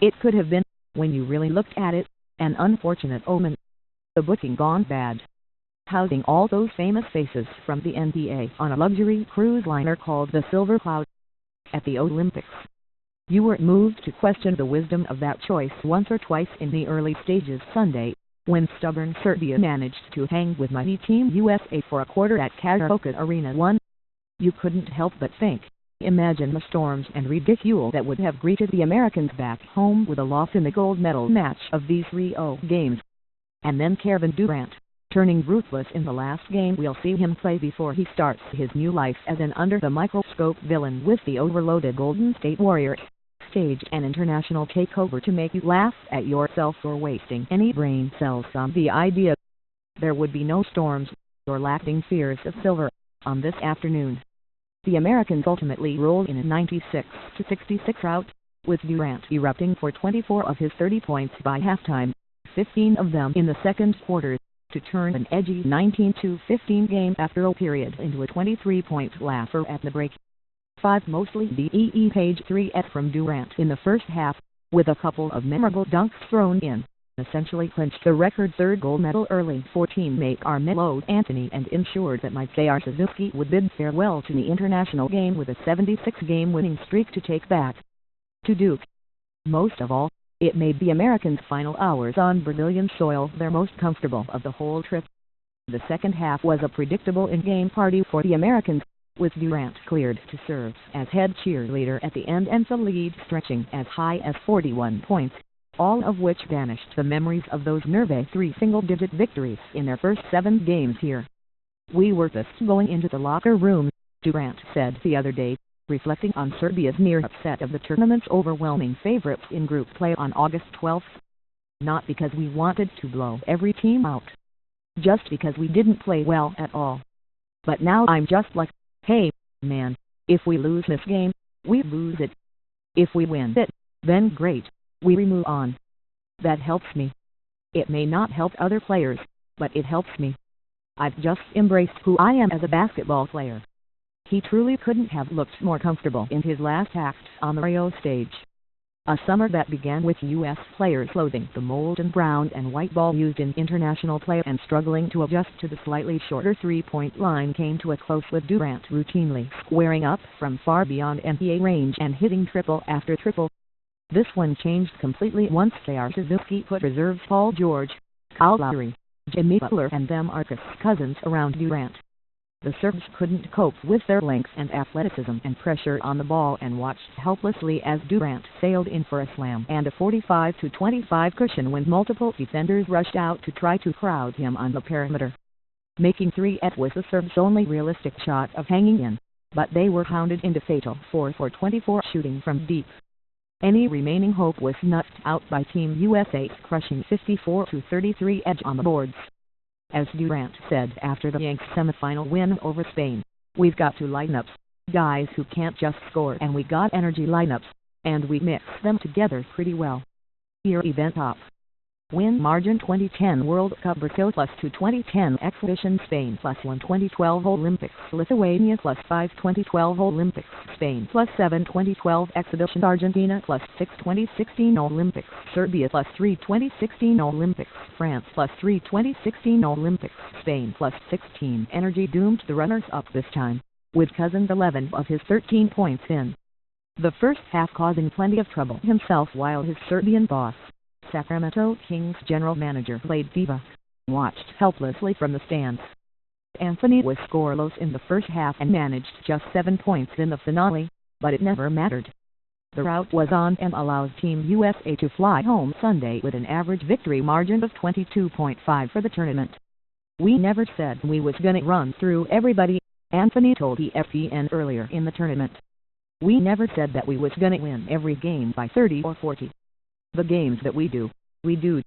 It could have been, when you really looked at it, an unfortunate omen. The booking gone bad. Housing all those famous faces from the NBA on a luxury cruise liner called the Silver Cloud. At the Olympics. You were moved to question the wisdom of that choice once or twice in the early stages Sunday, when stubborn Serbia managed to hang with mighty Team USA for a quarter at Karaoke Arena 1. You couldn't help but think, imagine the storms and ridicule that would have greeted the Americans back home with a loss in the gold medal match of these Rio games. And then Kevin Durant, turning ruthless in the last game we'll see him play before he starts his new life as an under-the-microscope villain with the overloaded Golden State Warriors, stage an international takeover to make you laugh at yourself for wasting any brain cells on the idea. There would be no storms, or lacking fears of silver, on this afternoon. The Americans ultimately rolled in a 96-66 rout, with Durant erupting for 24 of his 30 points by halftime, 15 of them in the second quarter, to turn an edgy 19-15 game after a period into a 23-point laugher at the break. 5 mostly DEE page 3 from Durant in the first half, with a couple of memorable dunks thrown in, essentially clinched the record third gold medal early for teammate Carmelo Anthony and ensured that Isaiah Suzuki would bid farewell to the international game with a 76-game winning streak to take back to Duke. Most of all, it made the Americans' final hours on Brazilian soil their most comfortable of the whole trip. The second half was a predictable in-game party for the Americans, with Durant cleared to serve as head cheerleader at the end and the lead stretching as high as 41 points, all of which banished the memories of those nervous 3 single-digit victories in their first 7 games here. "We were just going into the locker room," Durant said the other day, reflecting on Serbia's near upset of the tournament's overwhelming favorites in group play on August 12. "Not because we wanted to blow every team out. Just because we didn't play well at all. But now I'm just like, hey, man, if we lose this game, we lose it. If we win it, then great, we move on. That helps me. It may not help other players, but it helps me. I've just embraced who I am as a basketball player." He truly couldn't have looked more comfortable in his last act on the Rio stage. A summer that began with U.S. players loathing the molten brown and white ball used in international play and struggling to adjust to the slightly shorter three-point line came to a close with Durant routinely squaring up from far beyond NBA range and hitting triple after triple. This one changed completely once Isaiah Suzuki put reserves Paul George, Kyle Lowry, Jimmy Butler and DeMarcus Cousins around Durant. The Serbs couldn't cope with their length and athleticism and pressure on the ball and watched helplessly as Durant sailed in for a slam and a 45-25 cushion when multiple defenders rushed out to try to crowd him on the perimeter. Making 3 was the Serbs' only realistic shot of hanging in, but they were hounded into fatal 4-for-24 shooting from deep. Any remaining hope was snuffed out by Team USA's crushing 54-33 edge on the boards. As Durant said after the Yanks semifinal win over Spain, "We've got 2 lineups, guys who can't just score, and we got energy lineups, and we mix them together pretty well." Year event top. Win margin 2010 World Cup Brazil +2 2010 Exhibition Spain +1 2012 Olympics Lithuania +5 2012 Olympics Spain +7 2012 Exhibition Argentina +6 2016 Olympics Serbia +3 2016 Olympics France +3 2016 Olympics Spain +16 Energy doomed the runners-up this time, with Cousins 11 of his 13 points in the first half causing plenty of trouble himself while his Serbian boss, Sacramento Kings general manager Vlade Divac, watched helplessly from the stands. Anthony was scoreless in the first half and managed just 7 points in the finale, but it never mattered. The rout was on and allows Team USA to fly home Sunday with an average victory margin of 22.5 for the tournament. "We never said we was gonna run through everybody," Anthony told ESPN earlier in the tournament. "We never said that we was gonna win every game by 30 or 40. The games that we do, we do.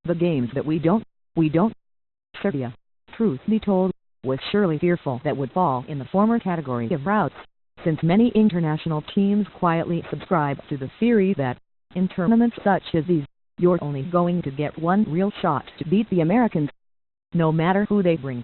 The games that we don't, we don't." Serbia, truth be told, was surely fearful that would fall in the former category of routs, since many international teams quietly subscribe to the theory that, in tournaments such as these, you're only going to get one real shot to beat the Americans, no matter who they bring.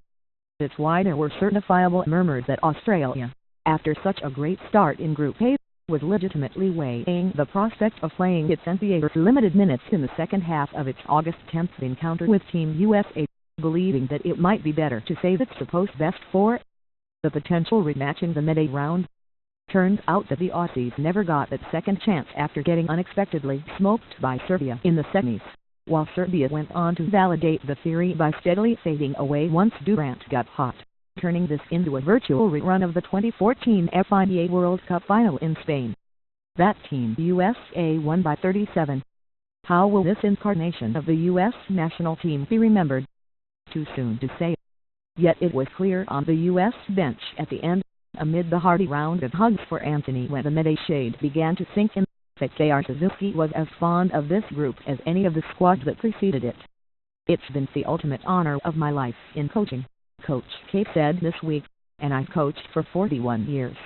That's why there were certifiable murmurs that Australia, after such a great start in Group A, was legitimately weighing the prospect of playing its NCAA limited minutes in the second half of its August 10th encounter with Team USA, believing that it might be better to save its supposed best for the potential rematch in the mid-A round. Turns out that the Aussies never got that second chance after getting unexpectedly smoked by Serbia in the semis, while Serbia went on to validate the theory by steadily fading away once Durant got hot, turning this into a virtual rerun of the 2014 FIBA World Cup final in Spain. That Team USA won by 37. How will this incarnation of the U.S. national team be remembered? Too soon to say. Yet it was clear on the U.S. bench at the end, amid the hearty round of hugs for Anthony when the mid-A shade began to sink in, that J.R. Suzuki was as fond of this group as any of the squads that preceded it. "It's been the ultimate honor of my life in coaching," Coach K said this week, "and I've coached for 41 years.